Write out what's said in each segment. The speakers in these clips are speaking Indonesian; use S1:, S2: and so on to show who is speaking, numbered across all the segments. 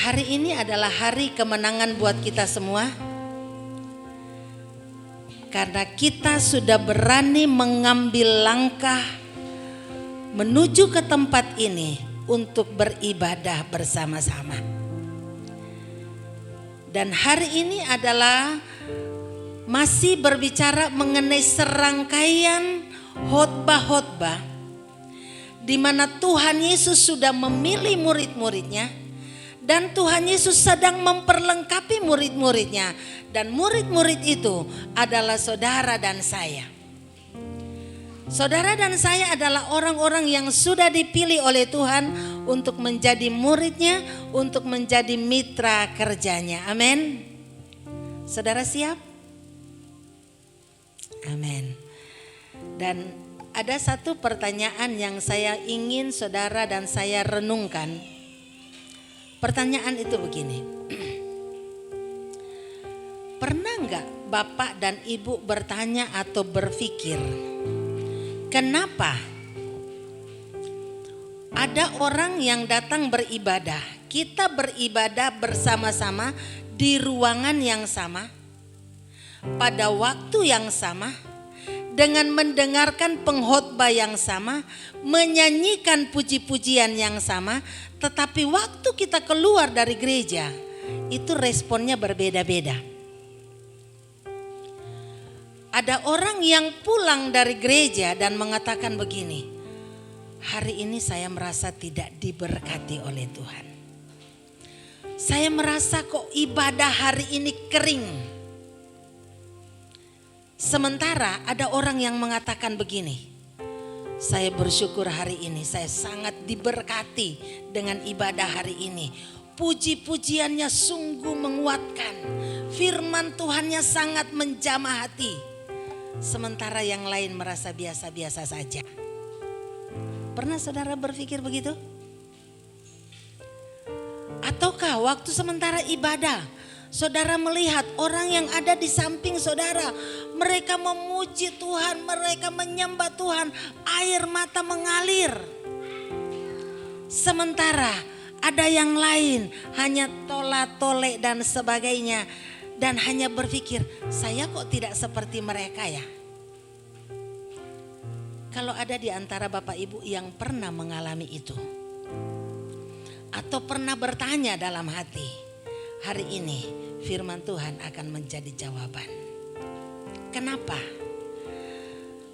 S1: Hari ini adalah hari kemenangan buat kita semua. Karena kita sudah berani mengambil langkah menuju ke tempat ini untuk beribadah bersama-sama. Dan hari ini adalah masih berbicara mengenai serangkaian khotbah-khotbah di mana Tuhan Yesus sudah memilih murid-muridnya. Dan Tuhan Yesus sedang memperlengkapi murid-muridnya. Dan murid-murid itu adalah saudara dan saya. Saudara dan saya adalah orang-orang yang sudah dipilih oleh Tuhan untuk menjadi muridnya, untuk menjadi mitra kerjanya. Amin. Saudara siap? Amin. Dan ada satu pertanyaan yang saya ingin saudara dan saya renungkan. Pertanyaan itu begini, pernah nggak Bapak dan Ibu bertanya atau berpikir, kenapa ada orang yang datang beribadah, kita beribadah bersama-sama di ruangan yang sama, pada waktu yang sama, dengan mendengarkan pengkhotbah yang sama, menyanyikan puji-pujian yang sama, tetapi waktu kita keluar dari gereja, itu responnya berbeda-beda. Ada orang yang pulang dari gereja dan mengatakan begini, hari ini saya merasa tidak diberkati oleh Tuhan. Saya merasa kok ibadah hari ini kering. Sementara ada orang yang mengatakan begini, saya bersyukur hari ini saya sangat diberkati dengan ibadah hari ini. Puji-pujiannya sungguh menguatkan, firman Tuhannya sangat menjamah hati. Sementara yang lain merasa biasa-biasa saja. Pernah saudara berpikir begitu? Ataukah waktu sementara ibadah, saudara melihat orang yang ada di samping saudara, mereka memuji Tuhan, mereka menyembah Tuhan, air mata mengalir. Sementara ada yang lain hanya tola-tole dan sebagainya, dan hanya berpikir, saya kok tidak seperti mereka ya. Kalau ada di antara Bapak Ibu yang pernah mengalami itu, atau pernah bertanya dalam hati, hari ini firman Tuhan akan menjadi jawaban. Kenapa?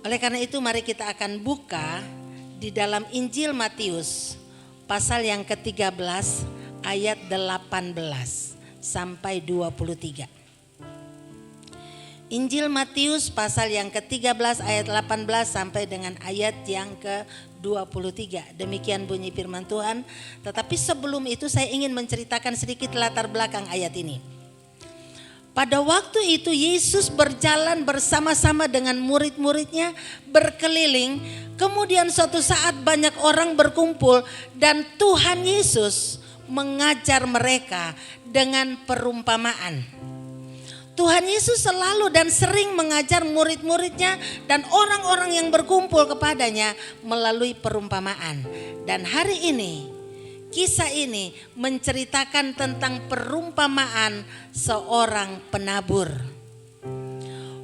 S1: Oleh karena itu mari kita akan buka di dalam Injil Matius pasal yang ke-13 ayat 18 sampai 23. Injil Matius pasal yang ke-13 ayat 18 sampai dengan ayat yang ke-23. Demikian bunyi firman Tuhan. Tetapi sebelum itu saya ingin menceritakan sedikit latar belakang ayat ini. Pada waktu itu Yesus berjalan bersama-sama dengan murid-muridnya berkeliling. Kemudian suatu saat banyak orang berkumpul dan Tuhan Yesus mengajar mereka dengan perumpamaan. Tuhan Yesus selalu dan sering mengajar murid-muridnya dan orang-orang yang berkumpul kepadanya melalui perumpamaan. Dan hari ini, kisah ini menceritakan tentang perumpamaan seorang penabur.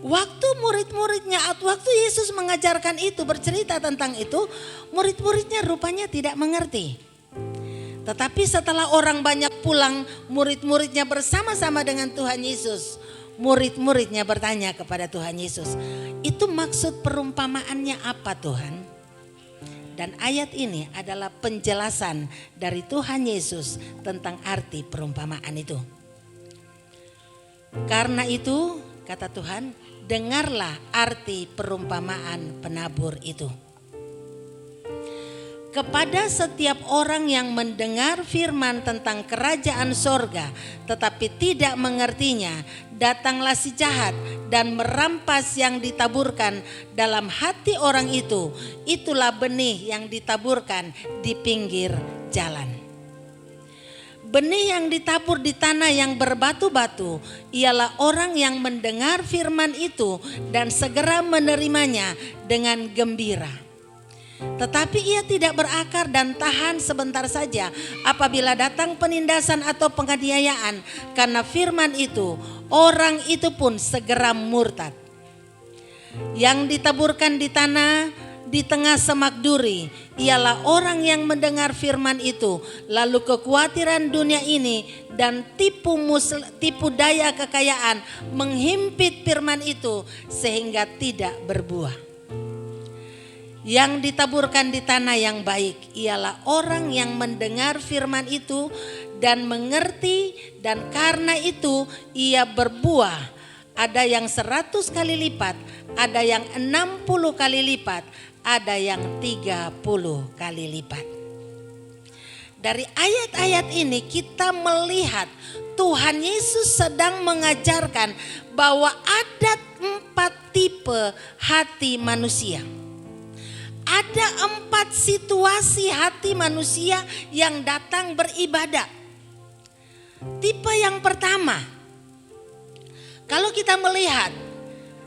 S1: Waktu murid-muridnya, waktu Yesus mengajarkan itu, bercerita tentang itu, murid-muridnya rupanya tidak mengerti. Tetapi setelah orang banyak pulang, murid-muridnya bersama-sama dengan Tuhan Yesus. Murid-muridnya bertanya kepada Tuhan Yesus, itu maksud perumpamaannya apa Tuhan? Dan ayat ini adalah penjelasan dari Tuhan Yesus tentang arti perumpamaan itu. Karena itu, kata Tuhan, dengarlah arti perumpamaan penabur itu. kepada setiap orang yang mendengar firman tentang kerajaan sorga tetapi tidak mengertinya, datanglah si jahat dan merampas yang ditaburkan dalam hati orang itu. Itulah benih yang ditaburkan di pinggir jalan. Benih yang ditabur di tanah yang berbatu-batu ialah orang yang mendengar firman itu dan segera menerimanya dengan gembira. Tetapi ia tidak berakar dan tahan sebentar saja. Apabila datang penindasan atau penganiayaan karena firman itu, orang itu pun segera murtad. Yang ditaburkan di tanah di tengah semak duri ialah orang yang mendengar firman itu, lalu kekhawatiran dunia ini dan tipu daya kekayaan menghimpit firman itu sehingga tidak berbuah. Yang ditaburkan di tanah yang baik ialah orang yang mendengar firman itu dan mengerti, dan karena itu ia berbuah. Ada yang 100 kali lipat, ada yang 60 kali lipat, ada yang 30 kali lipat. Dari ayat-ayat ini kita melihat Tuhan Yesus sedang mengajarkan bahwa ada 4 tipe hati manusia. Ada 4 situasi hati manusia yang datang beribadah. Tipe yang pertama, kalau kita melihat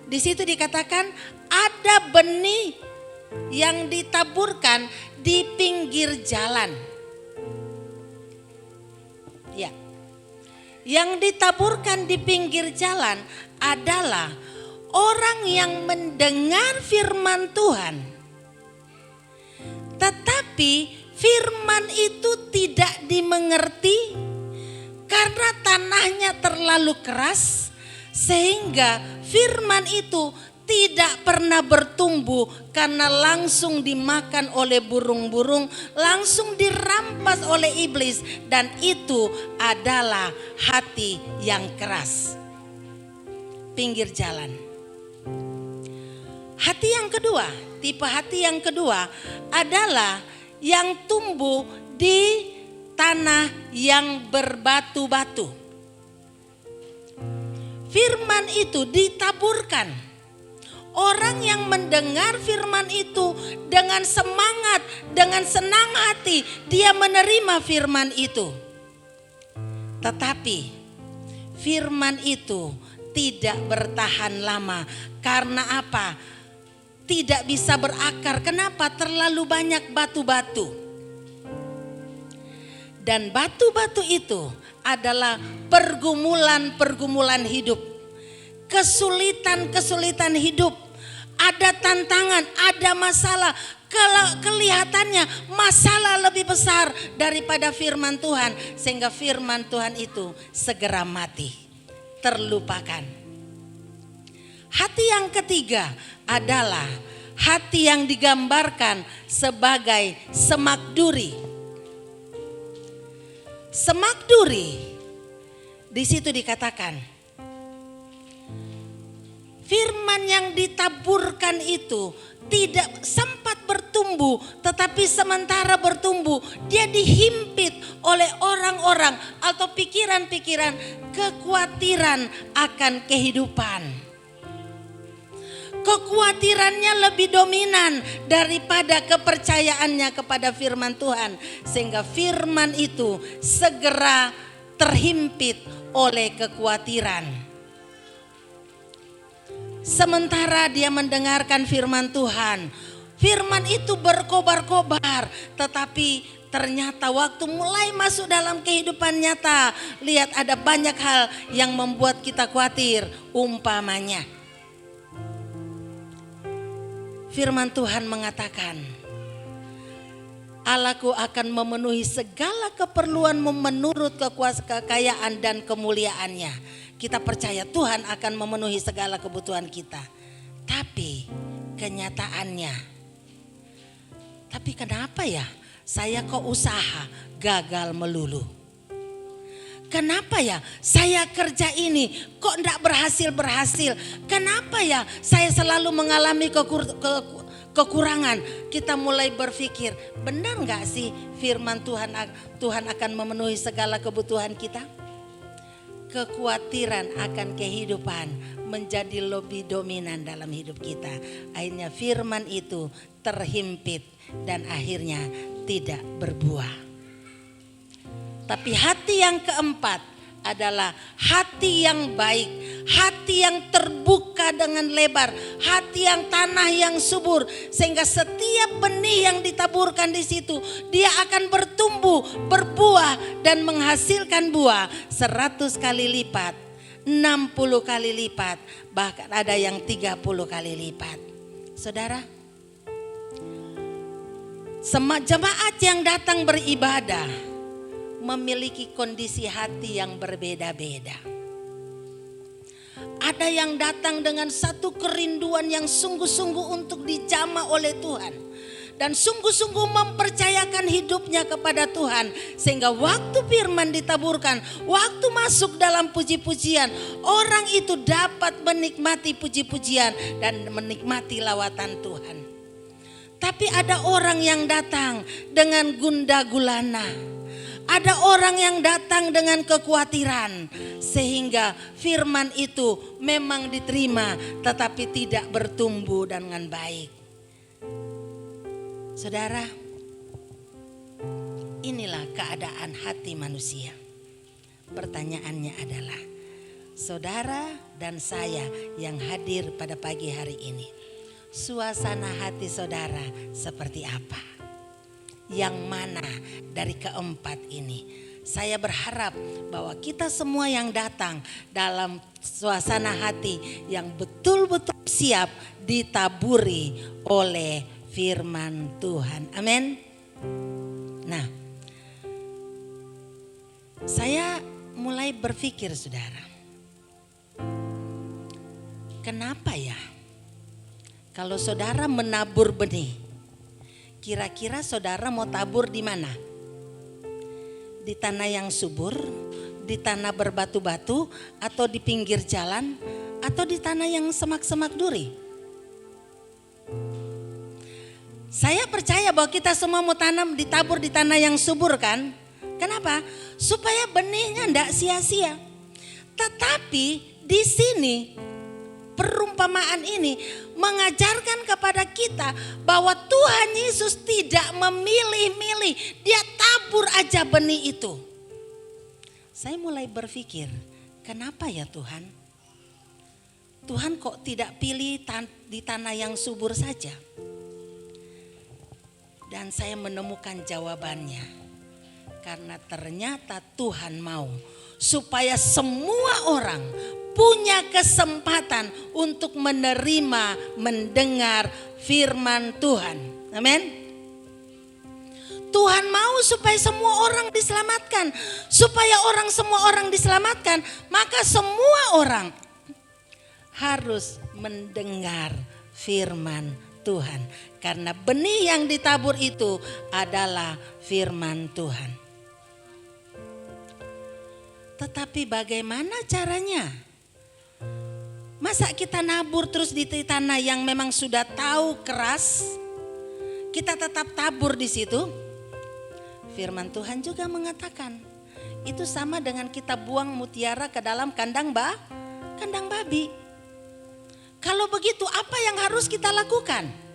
S1: di situ dikatakan ada benih yang ditaburkan di pinggir jalan. Ya, yang ditaburkan di pinggir jalan adalah orang yang mendengar firman Tuhan. Tetapi firman itu tidak dimengerti karena tanahnya terlalu keras, sehingga firman itu tidak pernah bertumbuh karena langsung dimakan oleh burung-burung, langsung dirampas oleh iblis, dan itu adalah hati yang keras. Pinggir jalan. Hati yang kedua, tipe hati yang kedua adalah yang tumbuh di tanah yang berbatu-batu. Firman itu ditaburkan. Orang yang mendengar firman itu dengan semangat, dengan senang hati, dia menerima firman itu. Tetapi firman itu tidak bertahan lama. Karena apa? Tidak bisa berakar. Kenapa? Terlalu banyak batu-batu. Dan batu-batu itu adalah pergumulan-pergumulan hidup. Kesulitan-kesulitan hidup. Ada tantangan, ada masalah. Kelihatannya masalah lebih besar daripada firman Tuhan. Sehingga firman Tuhan itu segera mati, terlupakan. Hati yang ketiga adalah hati yang digambarkan sebagai semak duri. Semak duri, di situ dikatakan firman yang ditaburkan itu tidak sempat bertumbuh, tetapi sementara bertumbuh dia dihimpit oleh orang-orang atau pikiran-pikiran kekhawatiran akan kehidupan. Kekhawatirannya lebih dominan daripada kepercayaannya kepada firman Tuhan. Sehingga firman itu segera terhimpit oleh kekhawatiran. Sementara dia mendengarkan firman Tuhan, firman itu berkobar-kobar. Tetapi ternyata waktu mulai masuk dalam kehidupan nyata, lihat ada banyak hal yang membuat kita khawatir. Umpamanya, firman Tuhan mengatakan, Allahku akan memenuhi segala keperluanmu menurut kekayaan dan kemuliaannya. Kita percaya Tuhan akan memenuhi segala kebutuhan kita. Tapi kenyataannya, tapi kenapa ya saya kok usaha gagal melulu? Kenapa ya saya kerja ini kok enggak berhasil? Kenapa ya saya selalu mengalami kekurangan, kita mulai berpikir, benar gak sih firman Tuhan akan memenuhi segala kebutuhan kita? Kekhawatiran akan kehidupan menjadi lebih dominan dalam hidup kita. Akhirnya firman itu terhimpit dan akhirnya tidak berbuah. Tapi hati yang keempat adalah hati yang baik, hati yang terbuka dengan lebar, hati yang tanah yang subur, sehingga setiap benih yang ditaburkan di situ dia akan bertumbuh, berbuah dan menghasilkan buah 100 kali lipat, 60 kali lipat, bahkan ada yang 30 kali lipat. Saudara, jemaat yang datang beribadah memiliki kondisi hati yang berbeda-beda. Ada yang datang dengan satu kerinduan yang sungguh-sungguh untuk dijamah oleh Tuhan, dan sungguh-sungguh mempercayakan hidupnya kepada Tuhan, sehingga waktu firman ditaburkan, waktu masuk dalam puji-pujian, orang itu dapat menikmati puji-pujian dan menikmati lawatan Tuhan. Tapi ada orang yang datang dengan gundah gulana. Ada orang yang datang dengan kekhawatiran, sehingga firman itu memang diterima tetapi tidak bertumbuh dengan baik. Saudara, inilah keadaan hati manusia. Pertanyaannya adalah, saudara dan saya yang hadir pada pagi hari ini, suasana hati saudara seperti apa? Yang mana dari keempat ini? Saya berharap bahwa kita semua yang datang dalam suasana hati yang betul-betul siap ditaburi oleh firman Tuhan. Amin. Nah, saya mulai berpikir, saudara, kenapa ya kalau saudara menabur benih, kira-kira saudara mau tabur di mana? Di tanah yang subur, di tanah berbatu-batu, atau di pinggir jalan, atau di tanah yang semak-semak duri? Saya percaya bahwa kita semua mau ditabur di tanah yang subur, kan? Kenapa? Supaya benihnya tidak sia-sia. Tetapi di sini perumpamaan ini mengajarkan kepada kita bahwa Tuhan Yesus tidak memilih-milih, dia tabur aja benih itu. Saya mulai berpikir, kenapa ya Tuhan? Tuhan kok tidak pilih di tanah yang subur saja? Dan saya menemukan jawabannya. Karena ternyata Tuhan mau supaya semua orang punya kesempatan untuk menerima, mendengar firman Tuhan. Amin. Tuhan mau supaya semua orang diselamatkan. Supaya semua orang diselamatkan, maka semua orang harus mendengar firman Tuhan. Karena benih yang ditabur itu adalah firman Tuhan. Tetapi bagaimana caranya? Masa kita nabur terus di tanah yang memang sudah tahu keras, kita tetap tabur di situ? Firman Tuhan juga mengatakan, itu sama dengan kita buang mutiara ke dalam kandang babi. Kalau begitu, apa yang harus kita lakukan?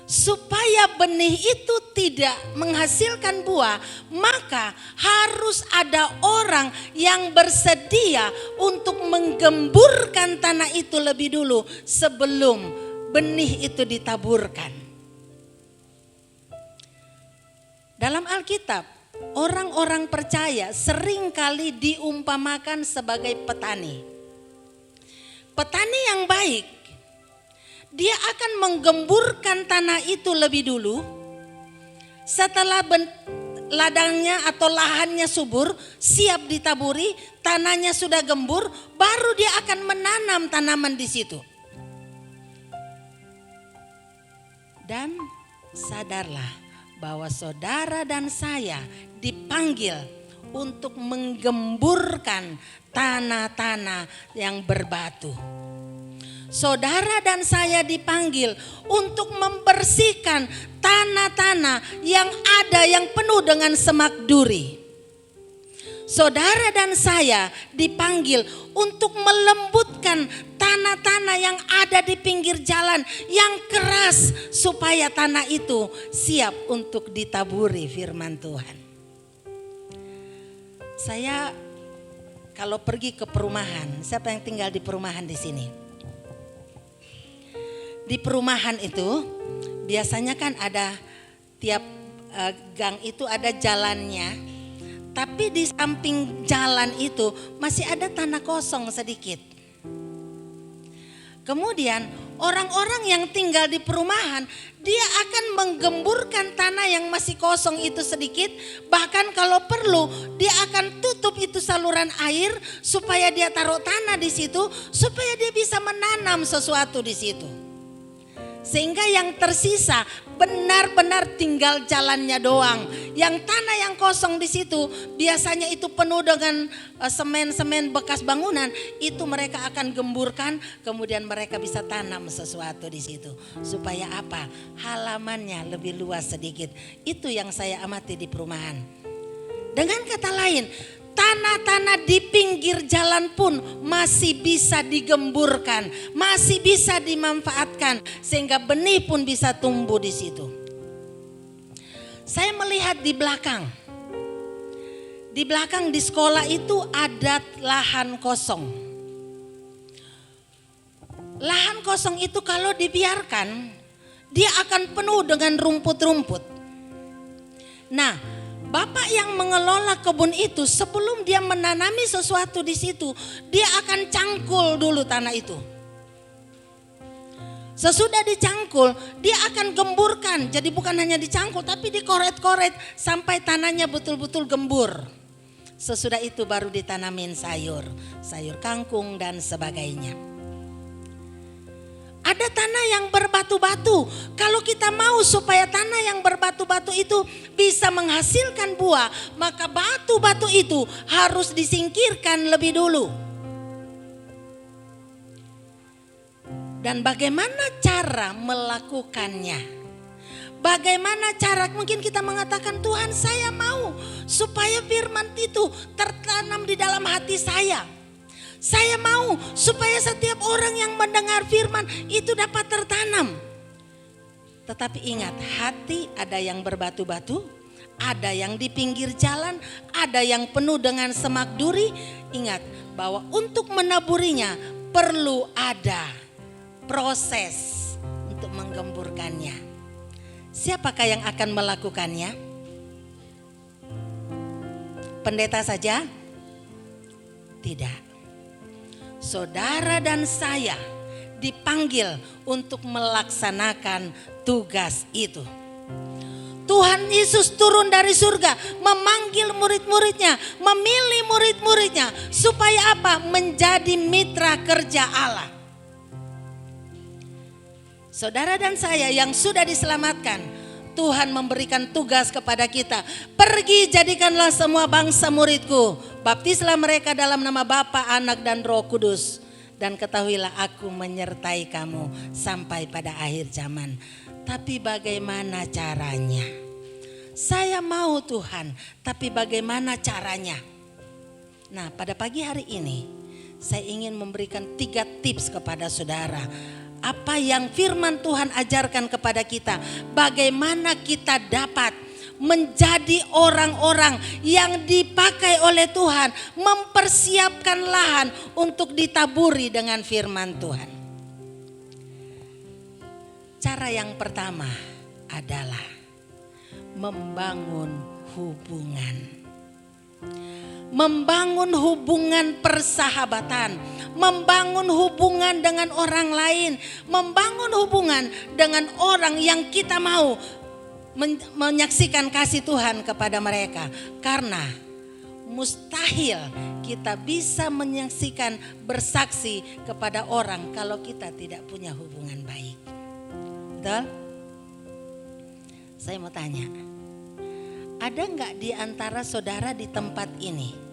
S1: Supaya benih itu tidak menghasilkan buah, maka harus ada orang yang bersedia untuk menggemburkan tanah itu lebih dulu sebelum benih itu ditaburkan. Dalam Alkitab, orang-orang percaya seringkali diumpamakan sebagai petani. Petani yang baik, dia akan menggemburkan tanah itu lebih dulu. Setelah ladangnya atau lahannya subur, siap ditaburi, tanahnya sudah gembur, baru dia akan menanam tanaman di situ. Dan sadarlah bahwa saudara dan saya dipanggil untuk menggemburkan tanah-tanah yang berbatu. saudara dan saya dipanggil untuk membersihkan tanah-tanah yang ada yang penuh dengan semak duri. Saudara dan saya dipanggil untuk melembutkan tanah-tanah yang ada di pinggir jalan yang keras supaya tanah itu siap untuk ditaburi firman Tuhan. Saya kalau pergi ke perumahan, siapa yang tinggal di perumahan di sini? Di perumahan itu biasanya kan ada tiap gang itu ada jalannya. Tapi di samping jalan itu masih ada tanah kosong sedikit. Kemudian orang-orang yang tinggal di perumahan, dia akan menggemburkan tanah yang masih kosong itu sedikit. Bahkan kalau perlu dia akan tutup itu saluran air supaya dia taruh tanah di situ, supaya dia bisa menanam sesuatu di situ. Sehingga yang tersisa benar-benar tinggal jalannya doang. Yang tanah yang kosong di situ biasanya itu penuh dengan semen-semen bekas bangunan. Itu mereka akan gemburkan, kemudian mereka bisa tanam sesuatu di situ. Supaya apa? Halamannya lebih luas sedikit. Itu yang saya amati di perumahan. Dengan kata lain, tanah-tanah di pinggir jalan pun masih bisa digemburkan, masih bisa dimanfaatkan sehingga benih pun bisa tumbuh di situ. Saya melihat di belakang di sekolah itu ada lahan kosong. Lahan kosong itu kalau dibiarkan, dia akan penuh dengan rumput-rumput. Nah, Bapak yang mengelola kebun itu sebelum dia menanami sesuatu di situ, dia akan cangkul dulu tanah itu. Sesudah dicangkul, dia akan gemburkan. Jadi bukan hanya dicangkul tapi dikoret-koret sampai tanahnya betul-betul gembur. Sesudah itu baru ditanamin sayur kangkung dan sebagainya. Ada tanah yang berbatu-batu. Kalau kita mau supaya tanah yang berbatu-batu itu bisa menghasilkan buah, maka batu-batu itu harus disingkirkan lebih dulu. Dan bagaimana cara melakukannya? Bagaimana cara? Mungkin kita mengatakan, Tuhan, saya mau supaya firman itu tertanam di dalam hati saya. Saya mau supaya setiap orang yang mendengar firman itu dapat tertanam. Tetapi ingat, hati ada yang berbatu-batu, ada yang di pinggir jalan, ada yang penuh dengan semak duri. Ingat bahwa untuk menaburinya perlu ada proses untuk menggemburkannya. Siapakah yang akan melakukannya? Pendeta saja? Tidak. Saudara dan saya dipanggil untuk melaksanakan tugas itu. Tuhan Yesus turun dari surga, memanggil murid-muridnya, memilih murid-muridnya supaya apa? Menjadi mitra kerja Allah. Saudara dan saya yang sudah diselamatkan, Tuhan memberikan tugas kepada kita. Pergi jadikanlah semua bangsa muridku. Baptislah mereka dalam nama Bapa, Anak dan Roh Kudus. Dan ketahuilah aku menyertai kamu sampai pada akhir zaman. Tapi bagaimana caranya? Saya mau Tuhan, tapi bagaimana caranya? Nah, pada pagi hari ini saya ingin memberikan 3 tips kepada saudara. Apa yang firman Tuhan ajarkan kepada kita, bagaimana kita dapat menjadi orang-orang yang dipakai oleh Tuhan, mempersiapkan lahan untuk ditaburi dengan firman Tuhan. Cara yang pertama adalah membangun hubungan. Membangun hubungan persahabatan, membangun hubungan dengan orang lain, membangun hubungan dengan orang yang kita mau menyaksikan kasih Tuhan kepada mereka. Karena mustahil kita bisa menyaksikan, bersaksi kepada orang kalau kita tidak punya hubungan baik. Betul? Saya mau tanya, ada nggak di antara saudara di tempat ini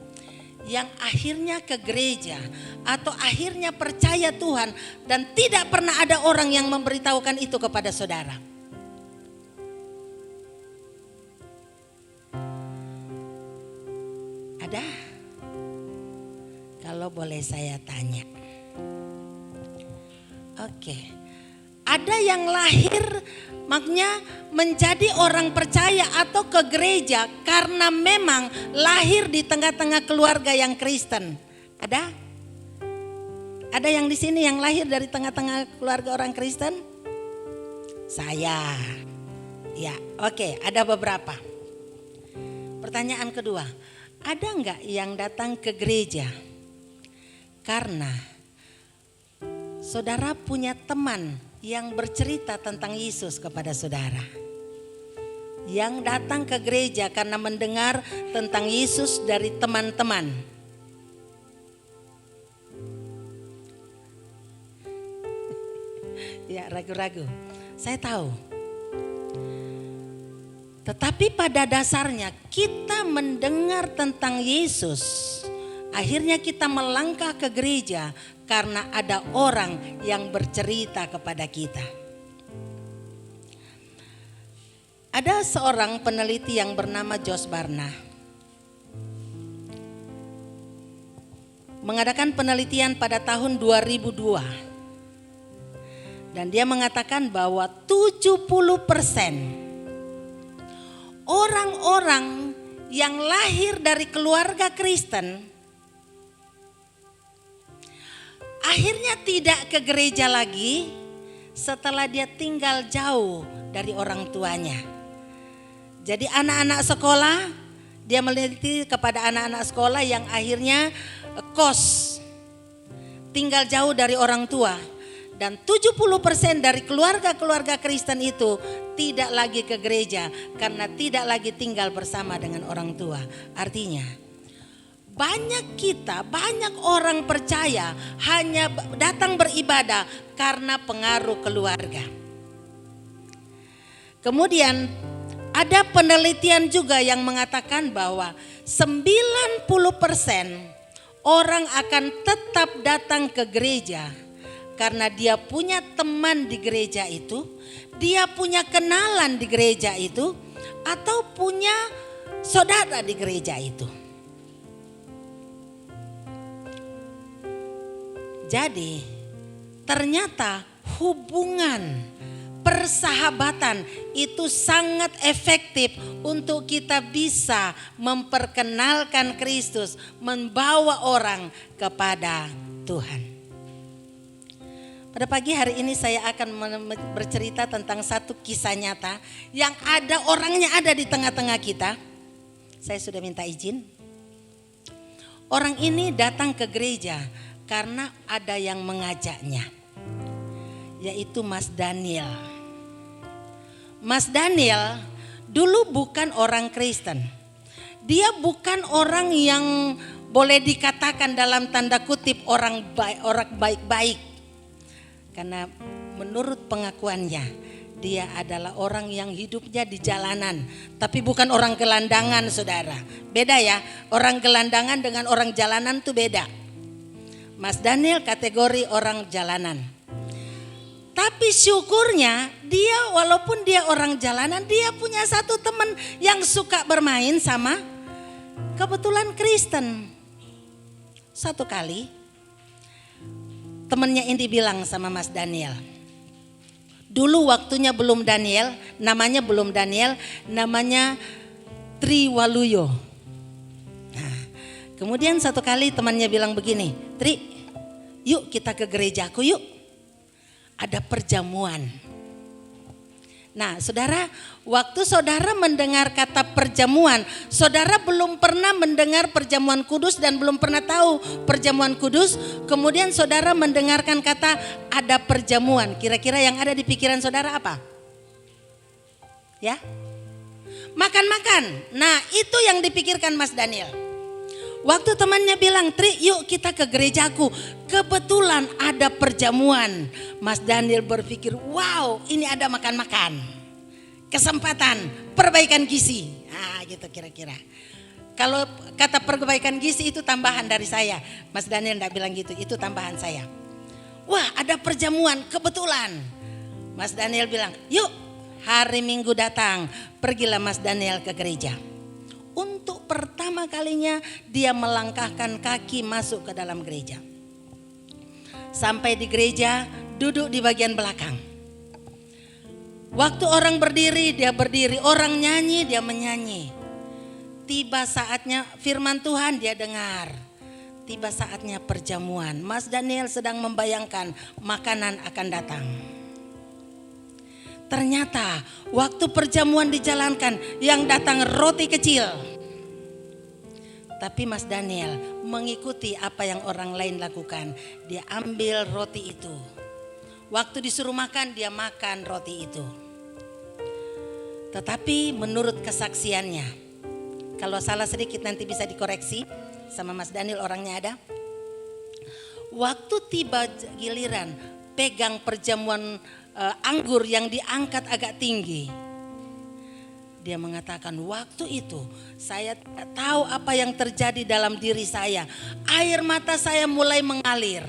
S1: yang akhirnya ke gereja atau akhirnya percaya Tuhan dan tidak pernah ada orang yang memberitahukan itu kepada saudara? Ada? Kalau boleh saya tanya. Oke. Ada yang lahir makanya menjadi orang percaya atau ke gereja karena memang lahir di tengah-tengah keluarga yang Kristen. Ada? Ada yang di sini yang lahir dari tengah-tengah keluarga orang Kristen? Saya. Ya, oke, ada beberapa. Pertanyaan kedua, ada enggak yang datang ke gereja karena saudara punya teman yang bercerita tentang Yesus kepada saudara? Yang datang ke gereja karena mendengar tentang Yesus dari teman-teman. Ya, ragu-ragu. Saya tahu. Tetapi pada dasarnya kita mendengar tentang Yesus. Akhirnya kita melangkah ke gereja karena ada orang yang bercerita kepada kita. Ada seorang peneliti yang bernama Josh Barna mengadakan penelitian pada tahun 2002. Dan dia mengatakan bahwa 70% orang-orang yang lahir dari keluarga Kristen akhirnya tidak ke gereja lagi setelah dia tinggal jauh dari orang tuanya. Jadi anak-anak sekolah, dia meneliti kepada anak-anak sekolah yang akhirnya kos, tinggal jauh dari orang tua. Dan 70% dari keluarga-keluarga Kristen itu tidak lagi ke gereja karena tidak lagi tinggal bersama dengan orang tua. Artinya banyak orang percaya hanya datang beribadah karena pengaruh keluarga. Kemudian ada penelitian juga yang mengatakan bahwa 90% orang akan tetap datang ke gereja karena dia punya teman di gereja itu, dia punya kenalan di gereja itu, atau punya saudara di gereja itu. Jadi ternyata hubungan persahabatan itu sangat efektif untuk kita bisa memperkenalkan Kristus, membawa orang kepada Tuhan. Pada pagi hari ini saya akan bercerita tentang satu kisah nyata yang ada orangnya ada di tengah-tengah kita. Saya sudah minta izin. Orang ini datang ke gereja karena ada yang mengajaknya, yaitu Mas Daniel. Mas Daniel dulu bukan orang Kristen. Dia bukan orang yang boleh dikatakan dalam tanda kutip orang baik-baik. Karena menurut pengakuannya, dia adalah orang yang hidupnya di jalanan. Tapi bukan orang gelandangan, saudara. Beda ya, orang gelandangan dengan orang jalanan itu beda. Mas Daniel kategori orang jalanan. Tapi syukurnya dia walaupun dia orang jalanan, dia punya satu teman yang suka bermain sama kebetulan Kristen. Satu kali temannya ini bilang sama Mas Daniel. Dulu waktunya belum Daniel, namanya belum Daniel, namanya Triwaluyo. Nah, kemudian satu kali temannya bilang begini, Tri, yuk kita ke gerejaku yuk. Ada perjamuan. Nah, saudara, waktu saudara mendengar kata perjamuan, saudara belum pernah mendengar perjamuan kudus dan belum pernah tahu perjamuan kudus. Kemudian saudara mendengarkan kata ada perjamuan. Kira-kira yang ada di pikiran saudara apa? Ya? Makan-makan. Nah, itu yang dipikirkan Mas Daniel. Waktu temannya bilang, Tri yuk kita ke gerejaku. Kebetulan ada perjamuan. Mas Daniel berpikir, wow ini ada makan-makan. Kesempatan, perbaikan gizi. Nah gitu kira-kira. Kalau kata perbaikan gizi itu tambahan dari saya. Mas Daniel enggak bilang gitu, itu tambahan saya. Wah, ada perjamuan kebetulan. Mas Daniel bilang, yuk hari Minggu datang, pergilah Mas Daniel ke gereja. Untuk pertama kalinya dia melangkahkan kaki masuk ke dalam gereja. Sampai di gereja, duduk di bagian belakang. Waktu orang berdiri, dia berdiri. Orang nyanyi, dia menyanyi. Tiba saatnya firman Tuhan dia dengar. Tiba saatnya perjamuan. Mas Daniel sedang membayangkan makanan akan datang. Ternyata waktu perjamuan dijalankan, yang datang roti kecil. Tapi Mas Daniel mengikuti apa yang orang lain lakukan. Dia ambil roti itu. Waktu disuruh makan, dia makan roti itu. Tetapi menurut kesaksiannya, kalau salah sedikit nanti bisa dikoreksi sama Mas Daniel, orangnya ada. Waktu tiba giliran pegang perjamuan anggur yang diangkat agak tinggi, dia mengatakan, waktu itu saya tahu apa yang terjadi dalam diri saya. Air mata saya mulai mengalir.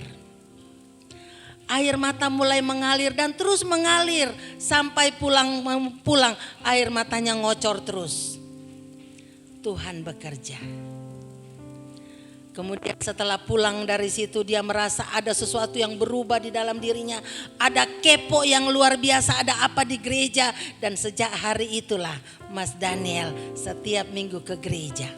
S1: Air mata mulai mengalir dan terus mengalir sampai pulang air matanya ngocor terus. Tuhan bekerja. Kemudian setelah pulang dari situ dia merasa ada sesuatu yang berubah di dalam dirinya. Ada kepo yang luar biasa, ada apa di gereja. Dan sejak hari itulah Mas Daniel setiap minggu ke gereja.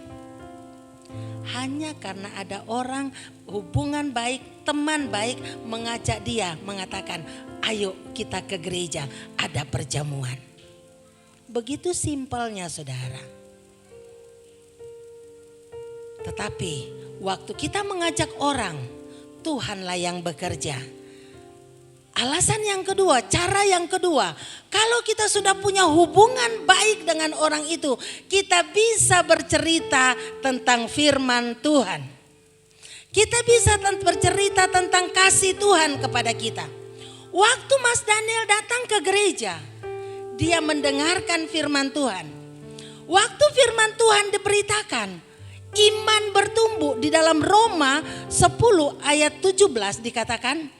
S1: Hanya karena ada orang, hubungan baik, teman baik mengajak dia, mengatakan, ayo kita ke gereja, ada perjamuan. Begitu simpelnya saudara. Tetapi waktu kita mengajak orang, Tuhanlah yang bekerja. Alasan yang kedua, cara yang kedua, kalau kita sudah punya hubungan baik dengan orang itu, kita bisa bercerita tentang firman Tuhan. Kita bisa bercerita tentang kasih Tuhan kepada kita. Waktu Mas Daniel datang ke gereja, dia mendengarkan firman Tuhan. Waktu firman Tuhan diberitakan, iman bertumbuh. Di dalam Roma 10 ayat 17 dikatakan,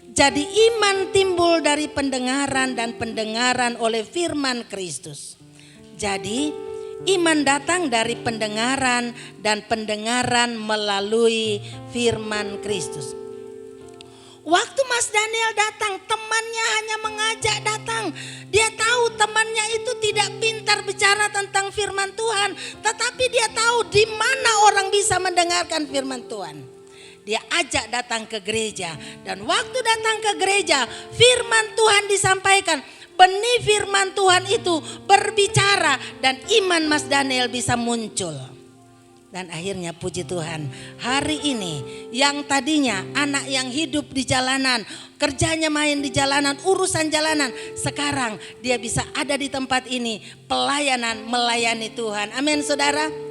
S1: jadi iman timbul dari pendengaran dan pendengaran oleh firman Kristus. Jadi iman datang dari pendengaran dan pendengaran melalui firman Kristus. Waktu Mas Daniel datang, temannya hanya mengajak datang. Dia tahu temannya itu tidak pintar bicara tentang firman Tuhan, tetapi dia tahu di mana orang bisa mendengarkan firman Tuhan. Dia ajak datang ke gereja, dan waktu datang ke gereja, firman Tuhan disampaikan. Benih firman Tuhan itu berbicara dan iman Mas Daniel bisa muncul. Dan akhirnya puji Tuhan, hari ini yang tadinya anak yang hidup di jalanan, kerjanya main di jalanan, urusan jalanan, sekarang dia bisa ada di tempat ini, pelayanan melayani Tuhan. Amin saudara.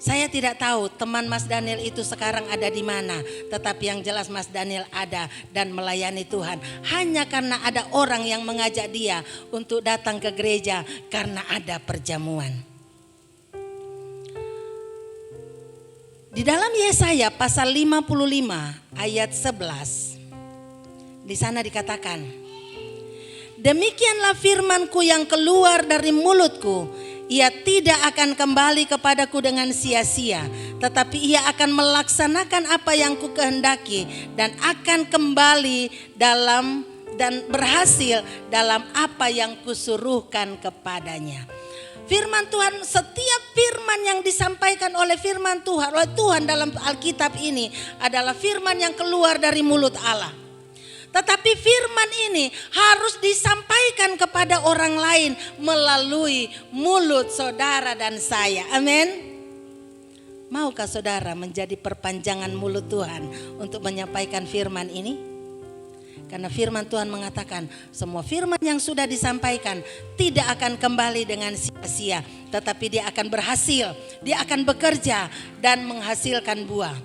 S1: Saya tidak tahu teman Mas Daniel itu sekarang ada di mana, tetapi yang jelas Mas Daniel ada dan melayani Tuhan. Hanya karena ada orang yang mengajak dia untuk datang ke gereja karena ada perjamuan. Di dalam Yesaya pasal 55 ayat 11, di sana dikatakan, demikianlah firmanku yang keluar dari mulutku, ia tidak akan kembali kepadaku dengan sia-sia, tetapi ia akan melaksanakan apa yang ku kehendaki dan akan kembali dalam dan berhasil dalam apa yang kusuruhkan kepadanya. Firman Tuhan, setiap firman yang disampaikan oleh firman Tuhan, oleh Tuhan dalam Alkitab ini adalah firman yang keluar dari mulut Allah. Tetapi firman ini harus disampaikan kepada orang lain melalui mulut saudara dan saya. Amin. Maukah saudara menjadi perpanjangan mulut Tuhan untuk menyampaikan firman ini? Karena firman Tuhan mengatakan semua firman yang sudah disampaikan tidak akan kembali dengan sia-sia, tetapi dia akan berhasil, dia akan bekerja dan menghasilkan buah.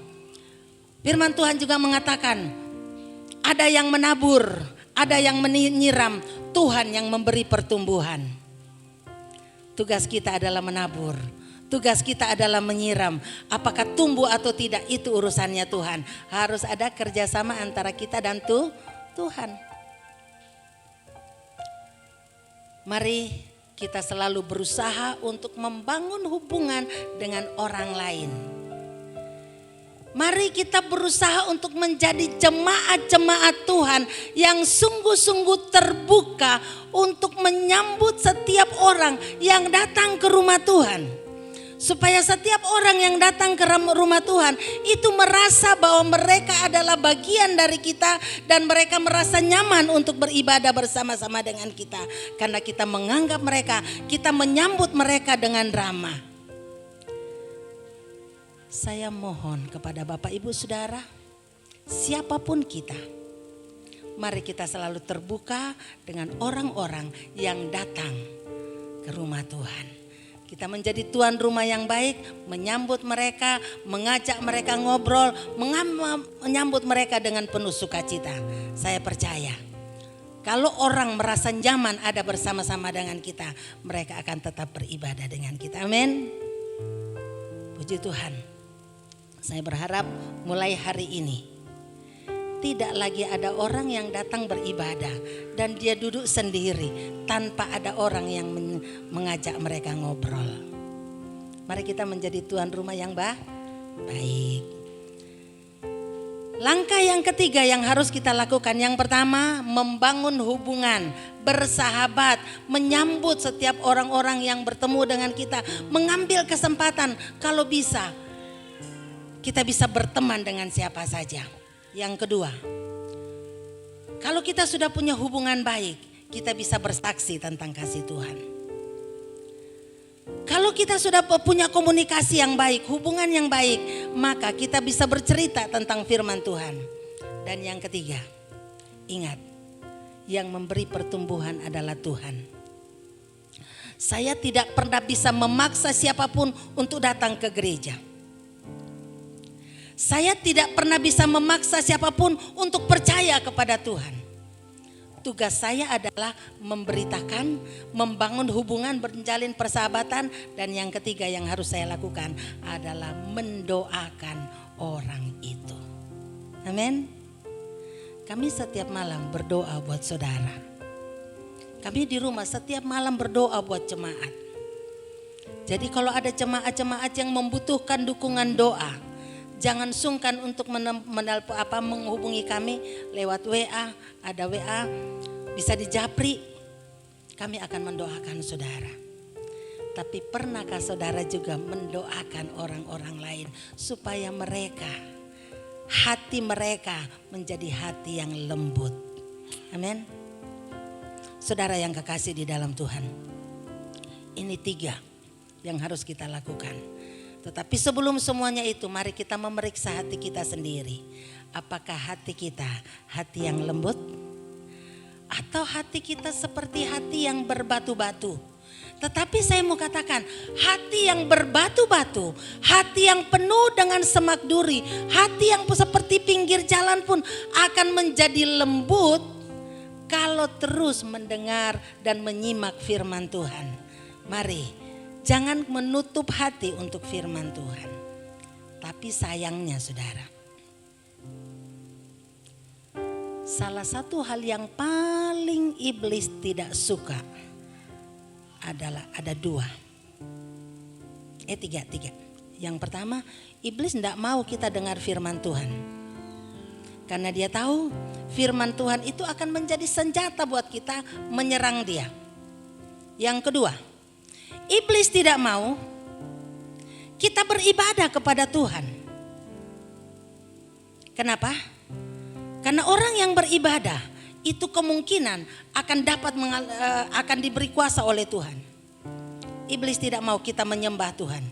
S1: Firman Tuhan juga mengatakan ada yang menabur, ada yang menyiram, Tuhan yang memberi pertumbuhan. Tugas kita adalah menabur. Tugas kita adalah menyiram. Apakah tumbuh atau tidak itu urusannya Tuhan. Harus ada kerjasama antara kita dan Tuhan. Mari kita selalu berusaha untuk membangun hubungan dengan orang lain. Mari kita berusaha untuk menjadi jemaat-jemaat Tuhan yang sungguh-sungguh terbuka untuk menyambut setiap orang yang datang ke rumah Tuhan. Supaya setiap orang yang datang ke rumah Tuhan itu merasa bahwa mereka adalah bagian dari kita dan mereka merasa nyaman untuk beribadah bersama-sama dengan kita. Karena kita menganggap mereka, kita menyambut mereka dengan ramah. Saya mohon kepada Bapak Ibu Saudara, siapapun kita, mari kita selalu terbuka dengan orang-orang yang datang ke rumah Tuhan. Kita menjadi tuan rumah yang baik, menyambut mereka, mengajak mereka ngobrol, menyambut mereka dengan penuh sukacita. Saya percaya, kalau orang merasa nyaman ada bersama-sama dengan kita, mereka akan tetap beribadah dengan kita. Amin. Puji Tuhan. Saya berharap mulai hari ini tidak lagi ada orang yang datang beribadah dan dia duduk sendiri tanpa ada orang yang mengajak mereka ngobrol. Mari kita menjadi tuan rumah yang baik. Langkah yang ketiga yang harus kita lakukan, yang pertama membangun hubungan, bersahabat, menyambut setiap orang-orang yang bertemu dengan kita, mengambil kesempatan kalau bisa. Kita bisa berteman dengan siapa saja. Yang kedua, kalau kita sudah punya hubungan baik, kita bisa bersaksi tentang kasih Tuhan. Kalau kita sudah punya komunikasi yang baik, hubungan yang baik, maka kita bisa bercerita tentang firman Tuhan. Dan yang ketiga, ingat, yang memberi pertumbuhan adalah Tuhan. Saya tidak pernah bisa memaksa siapapun untuk datang ke gereja. Saya tidak pernah bisa memaksa siapapun untuk percaya kepada Tuhan. Tugas saya adalah memberitakan, membangun hubungan, menjalin persahabatan. Dan yang ketiga yang harus saya lakukan adalah mendoakan orang itu. Amin. Kami setiap malam berdoa buat saudara. Kami di rumah setiap malam berdoa buat jemaat. Jadi kalau ada jemaat-jemaat yang membutuhkan dukungan doa, jangan sungkan untuk menghubungi kami lewat WA, ada WA, bisa di Japri. Kami akan mendoakan saudara. Tapi pernahkah saudara juga mendoakan orang-orang lain supaya mereka, hati mereka menjadi hati yang lembut. Amin. Saudara yang kekasih di dalam Tuhan, ini 3 yang harus kita lakukan. Tetapi sebelum semuanya itu, mari kita memeriksa hati kita sendiri. Apakah hati kita hati yang lembut? Atau hati kita seperti hati yang berbatu-batu? Tetapi saya mau katakan, hati yang berbatu-batu, hati yang penuh dengan semak duri, hati yang seperti pinggir jalan pun akan menjadi lembut kalau terus mendengar dan menyimak firman Tuhan. Mari, jangan menutup hati untuk firman Tuhan. Tapi sayangnya saudara, salah satu hal yang paling iblis tidak suka adalah ada 2. 3. Yang pertama, iblis tidak mau kita dengar firman Tuhan. Karena dia tahu firman Tuhan itu akan menjadi senjata buat kita menyerang dia. Yang kedua, iblis tidak mau kita beribadah kepada Tuhan. Kenapa? Karena orang yang beribadah itu kemungkinan akan diberi kuasa oleh Tuhan. Iblis tidak mau kita menyembah Tuhan.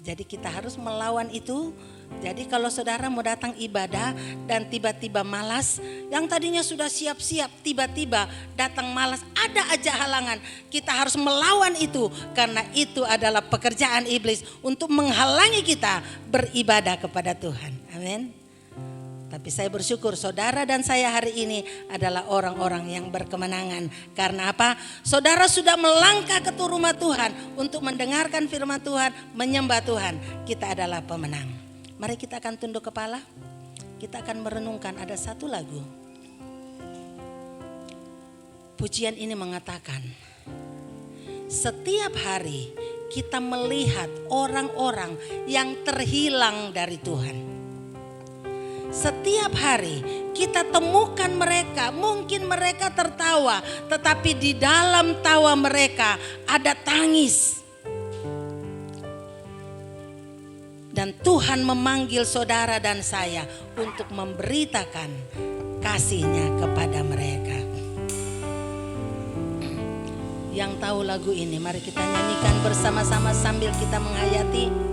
S1: Jadi kita harus melawan itu. Jadi kalau saudara mau datang ibadah dan tiba-tiba malas, yang tadinya sudah siap-siap tiba-tiba datang malas, ada aja halangan. Kita harus melawan itu karena itu adalah pekerjaan iblis untuk menghalangi kita beribadah kepada Tuhan. Amin. Tapi saya bersyukur saudara dan saya hari ini adalah orang-orang yang berkemenangan. Karena apa? Saudara sudah melangkah ke rumah Tuhan untuk mendengarkan firman Tuhan, menyembah Tuhan. Kita adalah pemenang. Mari kita akan tunduk kepala. Kita akan merenungkan ada satu lagu. Pujian ini mengatakan, setiap hari kita melihat orang-orang yang terhilang dari Tuhan. Setiap hari kita temukan mereka, mungkin mereka tertawa, tetapi di dalam tawa mereka ada tangis. Dan Tuhan memanggil saudara dan saya untuk memberitakan kasih-Nya kepada mereka. Yang tahu lagu ini, mari kita nyanyikan bersama-sama sambil kita menghayati.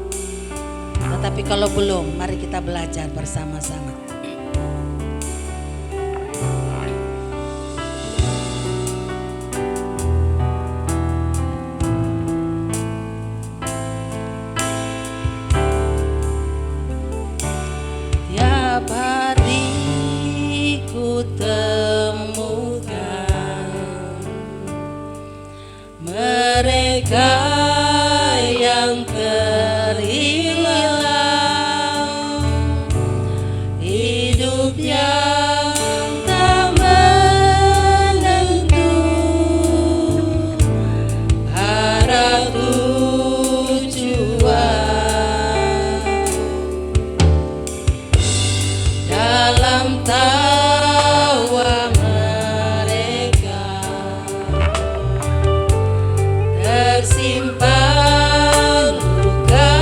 S1: Tetapi kalau belum, mari kita belajar bersama-sama. Tiap hari ku temukan mereka yang terhilang, hidup yang tak menentu, arah tujuan dalam tawa mereka tersimpan luka,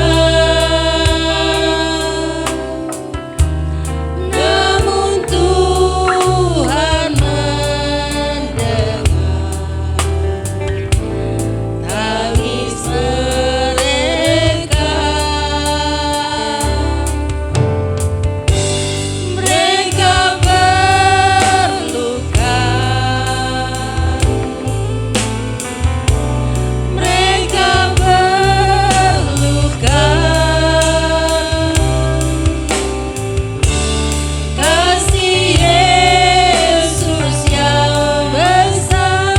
S1: namun Tuhan mendengar tangis mereka. Mereka berluka, mereka berluka, kasih Yesus yang besar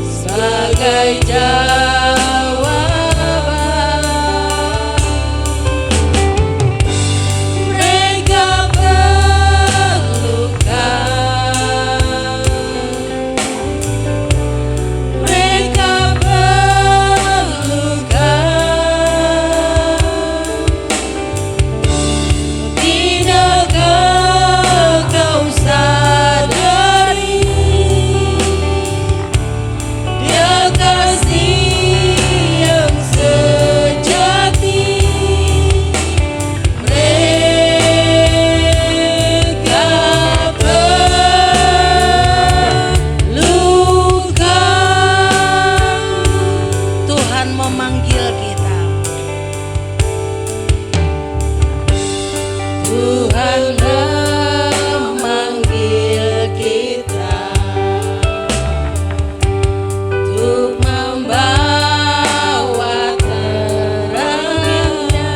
S1: sebagai jawaban. Mereka berluka, mereka berluka, tidakkah kau sadari Dia kasih yang sejati. Mereka berluka. Tuhan memanggil kita. Tuhan memanggil kita untuk membawa terang-Nya.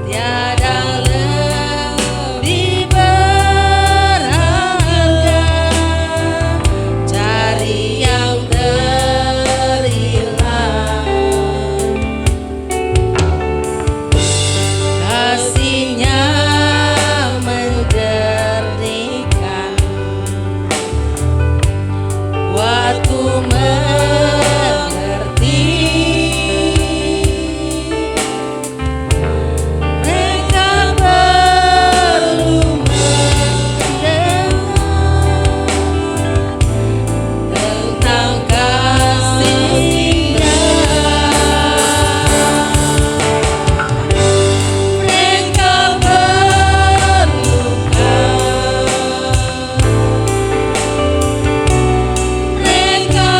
S1: Tiada lebih berharga, cari yang terhilang. Kasih-Nya menjernihkan, buatku mengerti. Mereka perlu mendengar tentang kasih-Nya. Mereka berluka, mereka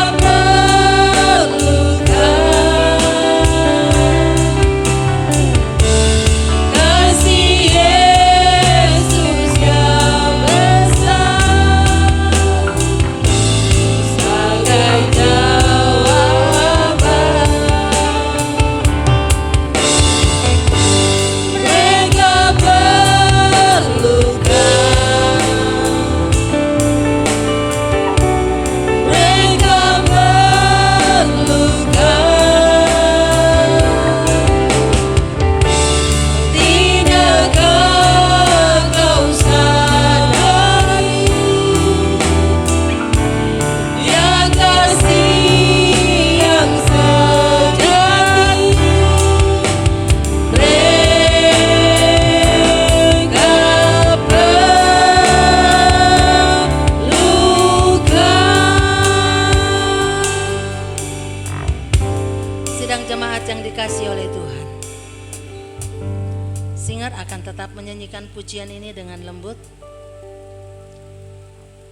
S1: sadar akan tetap menyanyikan pujian ini dengan lembut?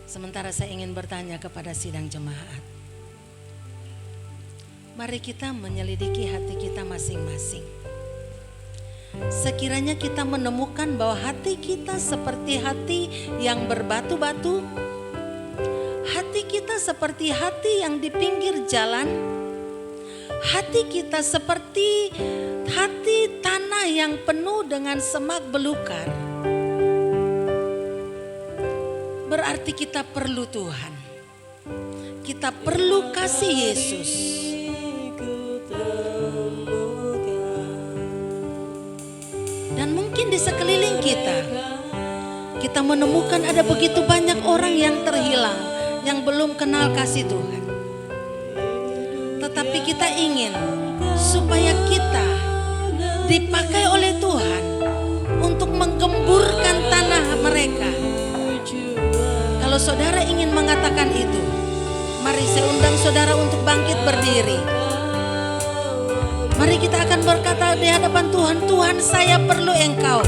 S1: Sementara saya ingin bertanya kepada sidang jemaat. Mari kita menyelidiki hati kita masing-masing. Sekiranya kita menemukan bahwa hati kita seperti hati yang berbatu-batu, hati kita seperti hati yang di pinggir jalan, hati kita seperti hati tanah yang penuh dengan semak belukar, berarti kita perlu Tuhan. Kita perlu kasih Yesus. Dan mungkin di sekeliling kita menemukan ada begitu banyak orang yang terhilang, yang belum kenal kasih Tuhan. Tetapi kita ingin supaya kita dipakai oleh Tuhan untuk menggemburkan tanah mereka. Kalau saudara ingin mengatakan itu, mari saya undang saudara untuk bangkit berdiri. Mari kita akan berkata di hadapan Tuhan, Tuhan saya perlu Engkau.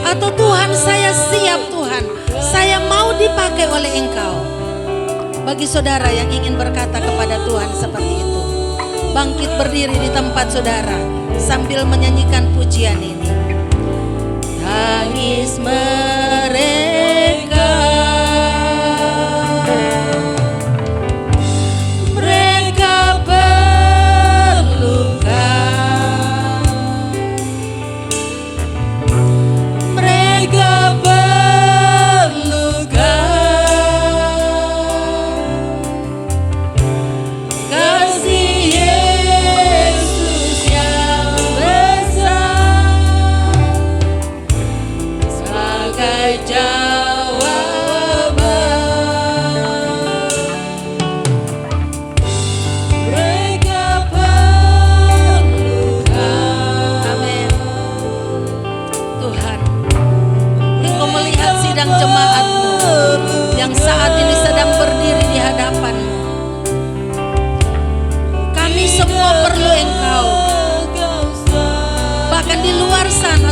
S1: Atau Tuhan saya siap Tuhan, saya mau dipakai oleh Engkau. Bagi saudara yang ingin berkata kepada Tuhan seperti itu, bangkit berdiri di tempat saudara sambil menyanyikan pujian ini. Tangis mereka,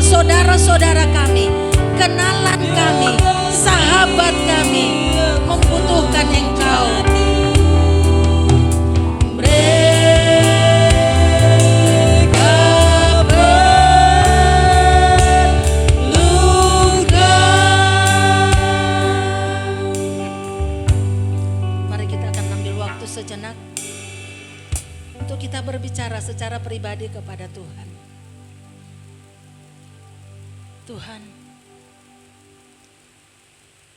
S1: saudara-saudara kami, kenalan kami, sahabat kami membutuhkan Engkau. Mereka berluka. Mari kita akan ambil waktu sejenak untuk kita berbicara secara pribadi kepada Tuhan. Tuhan,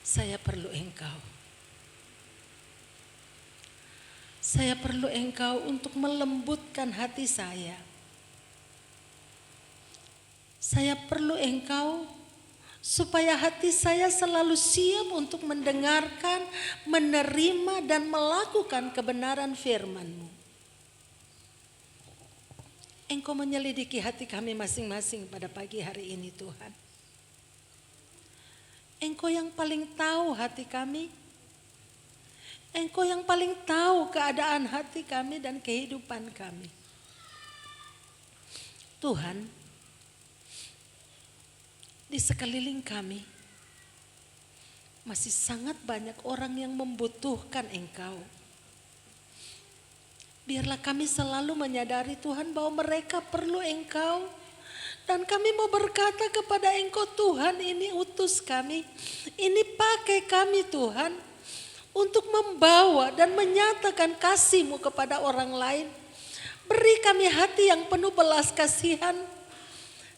S1: saya perlu Engkau. Saya perlu Engkau untuk melembutkan hati saya. Saya perlu Engkau supaya hati saya selalu siap untuk mendengarkan, menerima dan melakukan kebenaran firman-Mu. Engkau menyelidiki hati kami masing-masing pada pagi hari ini Tuhan. Engkau yang paling tahu hati kami. Engkau yang paling tahu keadaan hati kami dan kehidupan kami. Tuhan, di sekeliling kami masih sangat banyak orang yang membutuhkan Engkau. Biarlah kami selalu menyadari Tuhan bahwa mereka perlu Engkau. Dan kami mau berkata kepada Engkau, Tuhan, ini utus kami. Ini pakai kami Tuhan untuk membawa dan menyatakan kasih-Mu kepada orang lain. Beri kami hati yang penuh belas kasihan.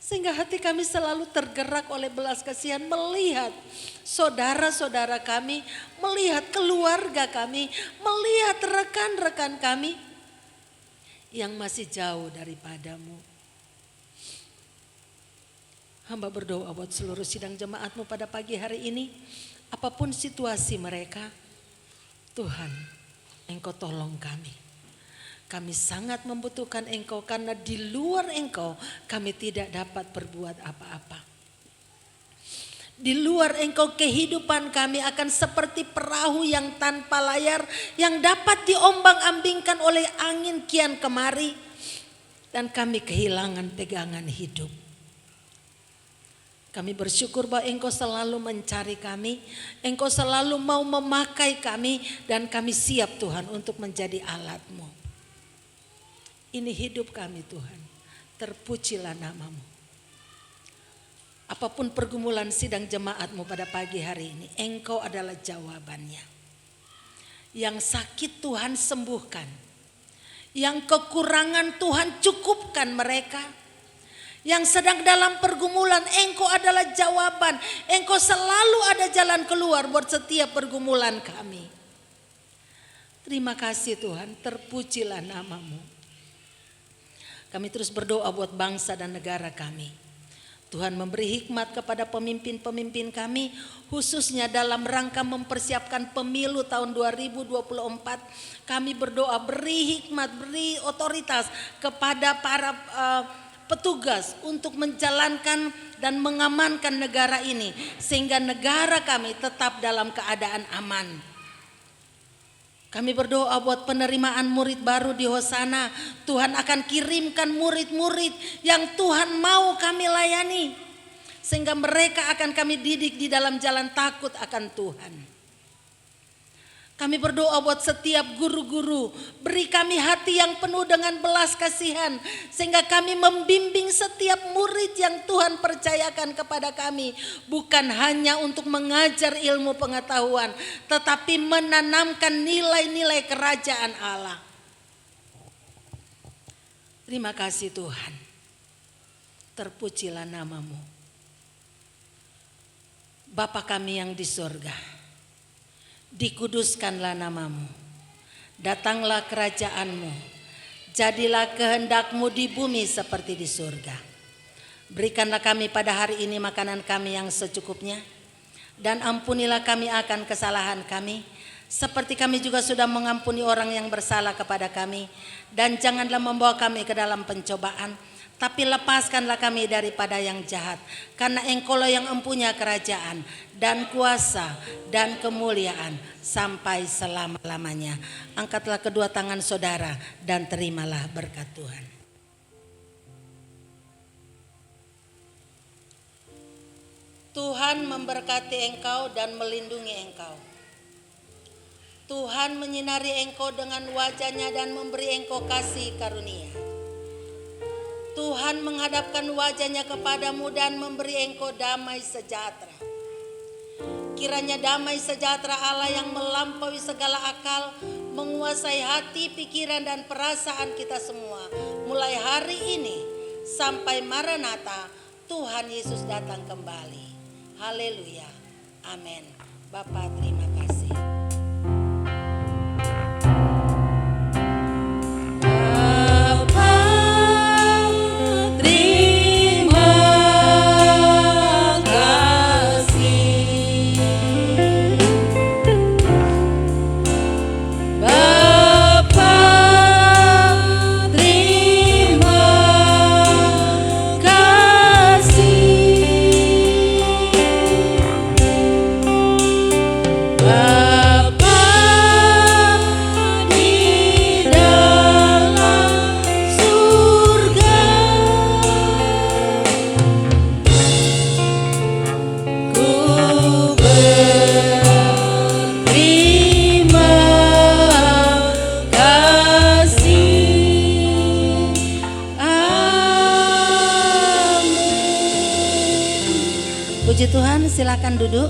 S1: Sehingga hati kami selalu tergerak oleh belas kasihan melihat saudara-saudara kami, melihat keluarga kami, melihat rekan-rekan kami yang masih jauh daripada-Mu. Hamba berdoa buat seluruh sidang jemaat-Mu pada pagi hari ini. Apapun situasi mereka, Tuhan, Engkau tolong kami. Kami sangat membutuhkan Engkau karena di luar Engkau kami tidak dapat berbuat apa-apa. Di luar Engkau kehidupan kami akan seperti perahu yang tanpa layar yang dapat diombang-ambingkan oleh angin kian kemari dan kami kehilangan pegangan hidup. Kami bersyukur bahwa Engkau selalu mencari kami, Engkau selalu mau memakai kami, dan kami siap Tuhan untuk menjadi alat-Mu. Ini hidup kami Tuhan, terpujilah nama-Mu. Apapun pergumulan sidang jemaat-Mu pada pagi hari ini, Engkau adalah jawabannya. Yang sakit Tuhan sembuhkan, yang kekurangan Tuhan cukupkan mereka. Yang sedang dalam pergumulan, Engkau adalah jawaban. Engkau selalu ada jalan keluar buat setiap pergumulan kami. Terima kasih Tuhan, terpujilah nama-Mu. Kami terus berdoa buat bangsa dan negara kami. Tuhan memberi hikmat kepada pemimpin-pemimpin kami, khususnya dalam rangka mempersiapkan pemilu tahun 2024. Kami berdoa beri hikmat, beri otoritas kepada para petugas untuk menjalankan dan mengamankan negara ini, sehingga negara kami tetap dalam keadaan aman. Kami berdoa buat penerimaan murid baru di Hosana. Tuhan akan kirimkan murid-murid yang Tuhan mau kami layani, sehingga mereka akan kami didik di dalam jalan takut akan Tuhan. Kami berdoa buat setiap guru-guru, beri kami hati yang penuh dengan belas kasihan, sehingga kami membimbing setiap murid yang Tuhan percayakan kepada kami, bukan hanya untuk mengajar ilmu pengetahuan, tetapi menanamkan nilai-nilai kerajaan Allah. Terima kasih Tuhan, terpujilah nama-Mu. Bapa kami yang di surga, dikuduskanlah nama-Mu, datanglah kerajaan-Mu, jadilah kehendak-Mu di bumi seperti di surga. Berikanlah kami pada hari ini makanan kami yang secukupnya, dan ampunilah kami akan kesalahan kami, seperti kami juga sudah mengampuni orang yang bersalah kepada kami. Dan janganlah membawa kami ke dalam pencobaan, tapi lepaskanlah kami daripada yang jahat. Karena Engkau-lah yang empunya kerajaan dan kuasa dan kemuliaan sampai selama-lamanya. Angkatlah kedua tangan saudara dan terimalah berkat Tuhan. Tuhan memberkati engkau dan melindungi engkau. Tuhan menyinari engkau dengan wajah-Nya dan memberi engkau kasih karunia. Tuhan menghadapkan wajah-Nya kepadamu dan memberi engkau damai sejahtera. Kiranya damai sejahtera Allah yang melampaui segala akal menguasai hati, pikiran, dan perasaan kita semua, mulai hari ini sampai Maranatha Tuhan Yesus datang kembali. Haleluya, amin. Bapa, terima kasih. Puji Tuhan, silakan duduk.